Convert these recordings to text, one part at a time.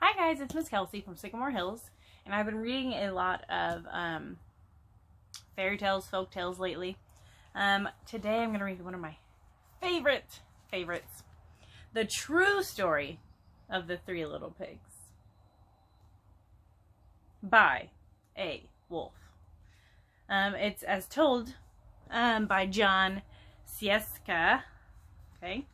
Hi guys, it's Miss Kelsey from Sycamore Hills, and I've been reading a lot of fairy tales, folk tales lately. Today I'm going to read one of my favorites, the true story of the Three Little Pigs by a wolf. It's as told by Jon Scieszka, okay,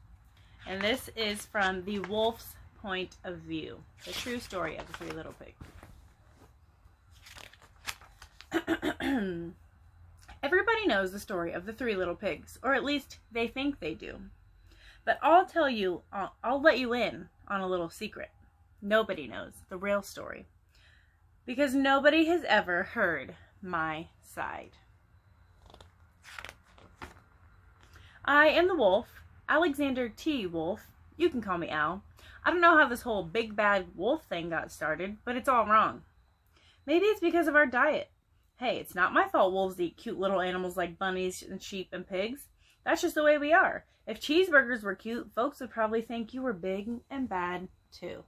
and this is from the wolf's point of view. The true story of the Three Little Pigs. Everybody knows the story of the Three Little Pigs, or at least they think they do. But I'll let you in on a little secret. Nobody knows the real story, because nobody has ever heard my side. I am the wolf, Alexander T. Wolf. You can call me Al. I don't know how this whole big bad wolf thing got started, but it's all wrong. Maybe it's because of our diet. Hey, it's not my fault wolves eat cute little animals like bunnies and sheep and pigs. That's just the way we are. If cheeseburgers were cute, folks would probably think you were big and bad too.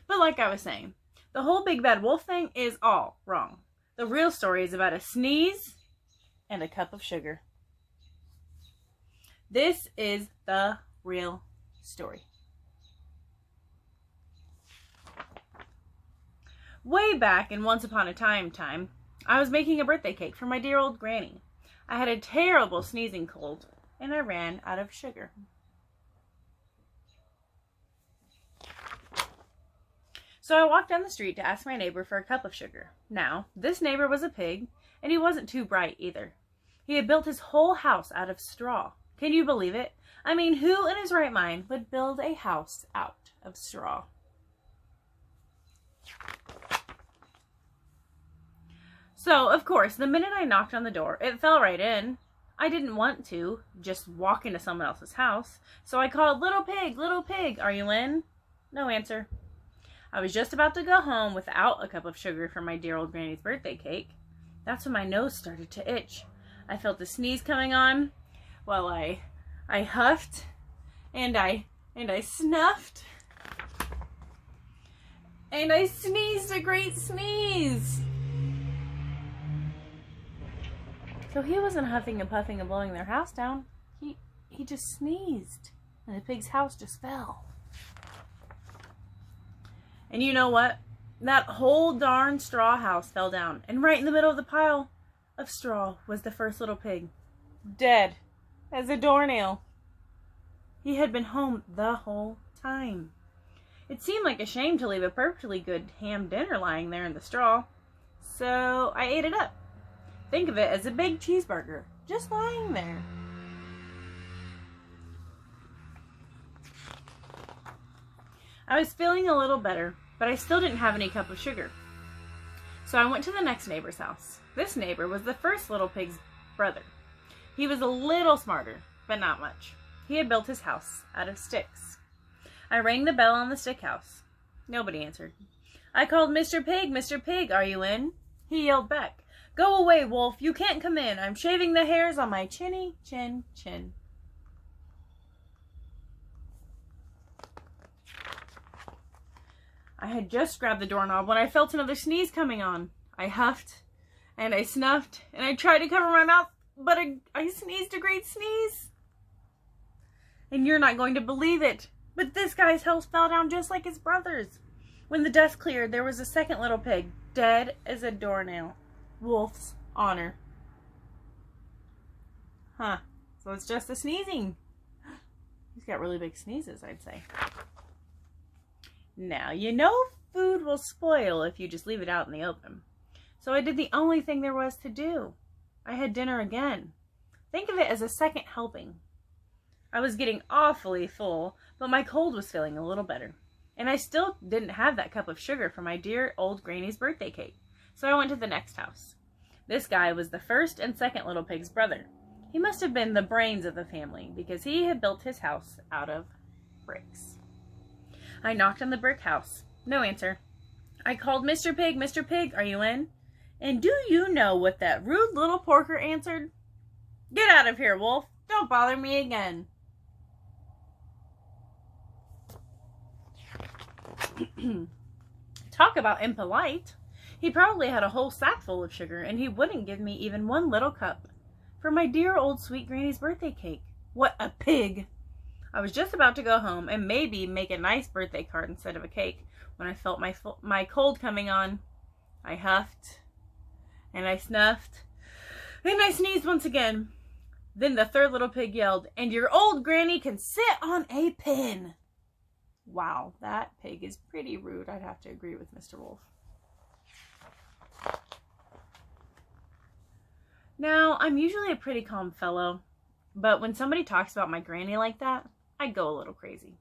But like I was saying, the whole big bad wolf thing is all wrong. The real story is about a sneeze and a cup of sugar. This is the real story. Way back in Once Upon a Time, I was making a birthday cake for my dear old granny. I had a terrible sneezing cold, and I ran out of sugar. So I walked down the street to ask my neighbor for a cup of sugar. Now, this neighbor was a pig, and he wasn't too bright either. He had built his whole house out of straw. Can you believe it? I mean, who in his right mind would build a house out of straw? So, of course, the minute I knocked on the door, it fell right in. I didn't want to just walk into someone else's house, so I called, little pig, are you in? No answer. I was just about to go home without a cup of sugar for my dear old granny's birthday cake. That's when my nose started to itch. I felt a sneeze coming on. Well, I huffed, and I snuffed, and I sneezed a great sneeze. So he wasn't huffing and puffing and blowing their house down. He just sneezed, and the pig's house just fell. And you know what? That whole darn straw house fell down, and right in the middle of the pile of straw was the first little pig, dead as a doornail. He had been home the whole time. It seemed like a shame to leave a perfectly good ham dinner lying there in the straw, so I ate it up. Think of it as a big cheeseburger, just lying there. I was feeling a little better, but I still didn't have any cup of sugar. So I went to the next neighbor's house. This neighbor was the first little pig's brother. He was a little smarter, but not much. He had built his house out of sticks. I rang the bell on the stick house. Nobody answered. I called, Mr. Pig, are you in? He yelled back, go away, wolf, you can't come in. I'm shaving the hairs on my chinny chin. I had just grabbed the doorknob when I felt another sneeze coming on. I huffed, and I snuffed, and I tried to cover my mouth, but I sneezed a great sneeze. And you're not going to believe it, but this guy's house fell down just like his brother's. When the dust cleared, there was a second little pig, dead as a doornail. Wolf's honor. Huh. So it's just the sneezing. He's got really big sneezes, I'd say. Now, you know food will spoil if you just leave it out in the open. So I did the only thing there was to do. I had dinner again. Think of it as a second helping. I was getting awfully full, but my cold was feeling a little better. And I still didn't have that cup of sugar for my dear old granny's birthday cake. So I went to the next house. This guy was the first and second little pig's brother. He must have been the brains of the family because he had built his house out of bricks. I knocked on the brick house. No answer. I called, Mr. Pig, are you in? And do you know what that rude little porker answered? Get out of here, wolf. Don't bother me again. Talk about impolite. He probably had a whole sack full of sugar, and he wouldn't give me even one little cup. For my dear old sweet granny's birthday cake. What a pig! I was just about to go home and maybe make a nice birthday card instead of a cake when I felt my cold coming on. I huffed, and I snuffed, and I sneezed once again. Then the third little pig yelled, "And your old granny can sit on a pin." Wow, that pig is pretty rude. I'd have to agree with Mr. Wolf. Now, I'm usually a pretty calm fellow, but when somebody talks about my granny like that, I go a little crazy.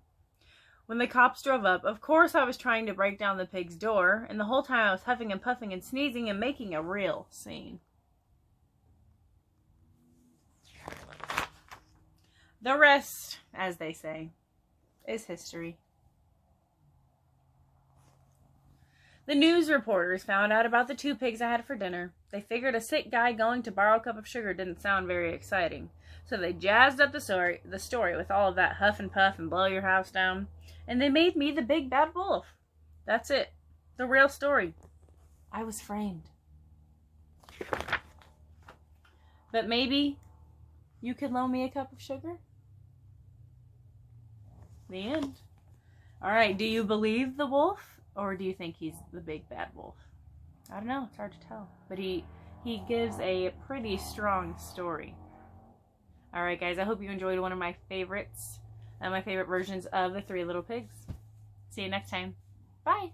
When the cops drove up, of course I was trying to break down the pig's door, and the whole time I was huffing and puffing and sneezing and making a real scene. The rest, as they say, is history. The news reporters found out about the 2 pigs I had for dinner. They figured a sick guy going to borrow a cup of sugar didn't sound very exciting. So they jazzed up the story with all of that huff and puff and blow your house down. And they made me the big bad wolf. That's it. The real story. I was framed. But maybe you could loan me a cup of sugar? The end. Alright, do you believe the wolf? Or do you think he's the big bad wolf? I don't know. It's hard to tell. But he gives a pretty strong story. Alright guys, I hope you enjoyed one of my favorites. My favorite versions of the 3 Little Pigs. See you next time. Bye!